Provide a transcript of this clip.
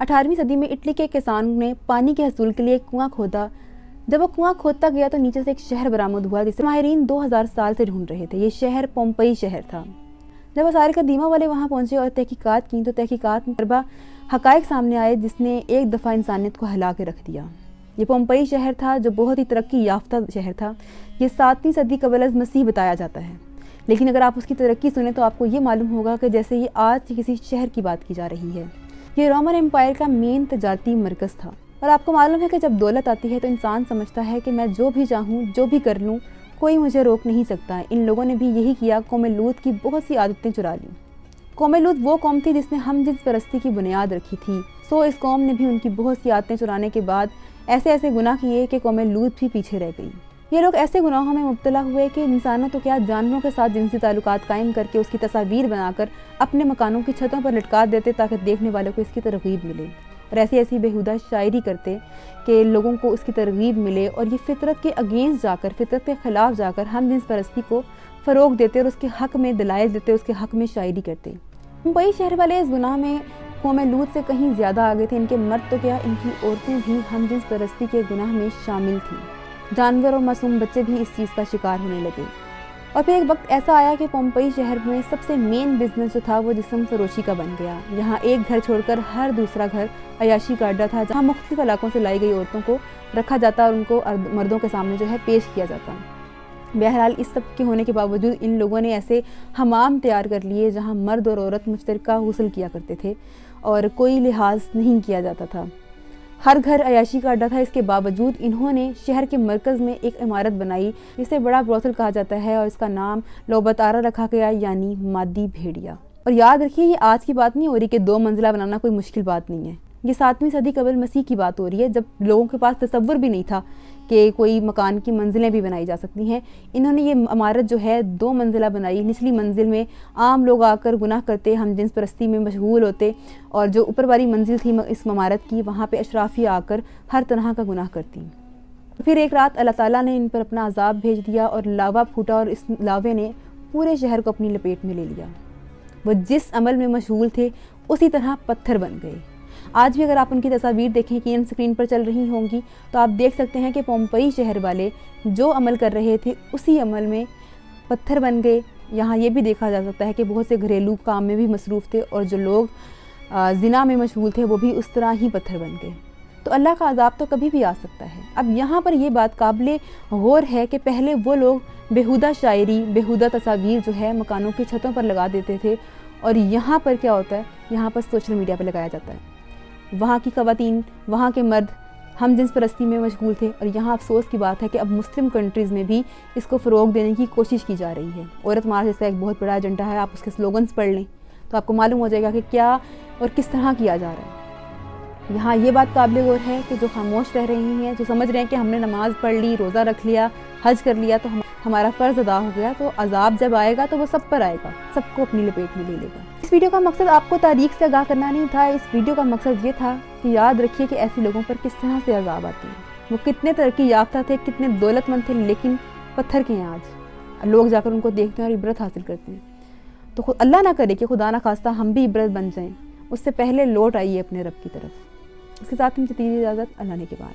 18वीं सदी में इटली के किसान ने पानी के हसूल के लिए एक कुआं खोदा। जब वो कुआं खोदता गया तो नीचे से एक शहर बरामद हुआ जिसे माहिरीन 2000 साल से ढूंढ रहे थे। ये शहर पोम्पई शहर था। जब आसार कदीमा वाले वहां पहुंचे और तहकीकात की तो तहकीकात में हकायक सामने आए जिसने एक दफ़ा इंसानियत को हिला के रख दिया। ये पोम्पई शहर था जो बहुत ही तरक्की याफ्ता शहर था। ये 7वीं सदी कबल अज़ मसीह बताया जाता है, लेकिन अगर आप उसकी तरक्की सुने तो आपको ये मालूम होगा कि जैसे ये आज किसी शहर की बात की जा रही है। ये रोमन एम्पायर का मेन तजारती मरकज़ था। और आपको मालूम है कि जब दौलत आती है तो इंसान समझता है कि मैं जो भी चाहूँ जो भी कर लूँ कोई मुझे रोक नहीं सकता। इन लोगों ने भी यही किया। कौम लूत की बहुत सी आदतें चुरा लीं। कौम लूत वो कौम थी जिसने हम जिस परस्ती की बुनियाद रखी थी, सो इस कौम ने भी उनकी बहुत सी आदतें चुराने के बाद ऐसे ऐसे गुनाह किए कि कौम लूत भी पीछे रह गई। ये लोग ऐसे गुनाहों में मुब्तला हुए कि इंसानों तो क्या जानवरों के साथ जिनसी ताल्लुकात कायम करके उसकी तस्वीर बनाकर अपने मकानों की छतों पर लटका देते ताकि देखने वालों को इसकी तरगीब मिले, और ऐसी ऐसी बेहुदा शायरी करते कि लोगों को उसकी तरगीब मिले। और ये फितरत के अगेंस्ट जाकर, फितरत के ख़िलाफ़ जाकर हम जिस परस्ती को फ़रोग देते और उसके हक़ में दलाइल देते, उसके हक़ में शायरी करते। मुंबई शहर वाले इस गुनाह में कौम लूत से कहीं ज़्यादा आगे थे। इनके मर्द तो क्या, इनकी औरतें भी हम जिस परस्ती के गुनाह में शामिल थीं। जानवर और मासूम बच्चे भी इस चीज़ का शिकार होने लगे। और फिर एक वक्त ऐसा आया कि पोम्पई शहर में सबसे मेन बिजनेस जो था वो जिस्म फरोशी का बन गया। यहाँ एक घर छोड़कर हर दूसरा घर अयाशी का अड्डा था, जहाँ मुख्तलिफ इलाकों से लाई गई औरतों को रखा जाता और उनको मर्दों के सामने जो है पेश किया जाता। बहरहाल इस सब के होने के बावजूद इन लोगों ने ऐसे हमाम तैयार कर लिए जहाँ मर्द और औरत मुश्तरका गुस्ल किया करते थे और कोई लिहाज नहीं किया जाता था। हर घर अयाशी का अड्डा था। इसके बावजूद इन्होंने शहर के मरकज़ में एक इमारत बनाई जिसे बड़ा ब्रोथल कहा जाता है और इसका नाम लोबतारा रखा गया, यानी मादी भेड़िया। और याद रखिए ये आज की बात नहीं हो रही कि 2 मंजिला बनाना कोई मुश्किल बात नहीं है। ये 7वीं सदी कबल मसीह की बात हो रही है, जब लोगों के पास तसव्वुर भी नहीं था कि कोई मकान की मंजिलें भी बनाई जा सकती हैं। इन्होंने ये इमारत जो है 2 मंजिला बनाई। निचली मंजिल में आम लोग आकर गुनाह करते, हम जिन्स परस्ती में मशगूल होते, और जो ऊपर वाली मंजिल थी इस इमारत की, वहाँ पे अशराफिया आकर हर तरह का गुनाह करती। फिर एक रात अल्लाह ताला ने इन पर अपना अजाब भेज दिया और लावा फूटा और इस लावे ने पूरे शहर को अपनी लपेट में ले लिया। वो जिस अमल में मशगूल थे उसी तरह पत्थर बन गए। आज भी अगर आप उनकी तस्वीर देखें कि इन स्क्रीन पर चल रही होंगी तो आप देख सकते हैं कि पोम्पई शहर वाले जो अमल कर रहे थे उसी अमल में पत्थर बन गए। यहाँ ये भी देखा जा सकता है कि बहुत से घरेलू काम में भी मसरूफ़ थे और जो लोग ज़िना में मशगूल थे वो भी उस तरह ही पत्थर बन गए। तो अल्लाह का अज़ाब तो कभी भी आ सकता है। अब यहाँ पर ये बात काबिले गौर है कि पहले वो लोग बेहुदा शायरी, बेहुदा तस्वीर जो है मकानों की छतों पर लगा देते थे, और यहाँ पर क्या होता है, यहाँ पर सोशल मीडिया पर लगाया जाता है। वहाँ की ख़वातीन, वहाँ के मर्द हम जिस परस्ती में मशगूल थे, और यहाँ अफसोस की बात है कि अब मुस्लिम कंट्रीज़ में भी इसको फ़रोग देने की कोशिश की जा रही है। औरत मार्च जैसा एक बहुत बड़ा एजेंडा है, आप उसके स्लोगन्स पढ़ लें तो आपको मालूम हो जाएगा कि क्या और किस तरह किया जा रहा है। यहाँ ये बात काबिल गौर है कि जो खामोश रह रही हैं, जो समझ रहे हैं कि हमने नमाज़ पढ़ ली, रोज़ा रख लिया, हज कर लिया तो हमारा फ़र्ज़ अदा हो गया, तो अज़ाब जब आएगा तो वो सब पर आएगा, सबको अपनी लपेट में ले लेगा। इस वीडियो का मकसद आपको तारीख से आगाह करना नहीं था। इस वीडियो का मकसद ये था कि याद रखिए कि ऐसे लोगों पर किस तरह से अज़ाब आती है। वो कितने तरक्की याफ्ता थे, कितने दौलतमंद थे, लेकिन पत्थर के हैं आज। लोग जाकर उनको देखते हैं और इबरत हासिल करते हैं। तो अल्लाह ना करे कि खुदा ना खास्ता हम भी इबरत बन जाएं, उससे पहले लौट आइए अपने रब की तरफ। इसके साथ मुझे दीजिए इजाज़त। अल्लाह ने के बाद।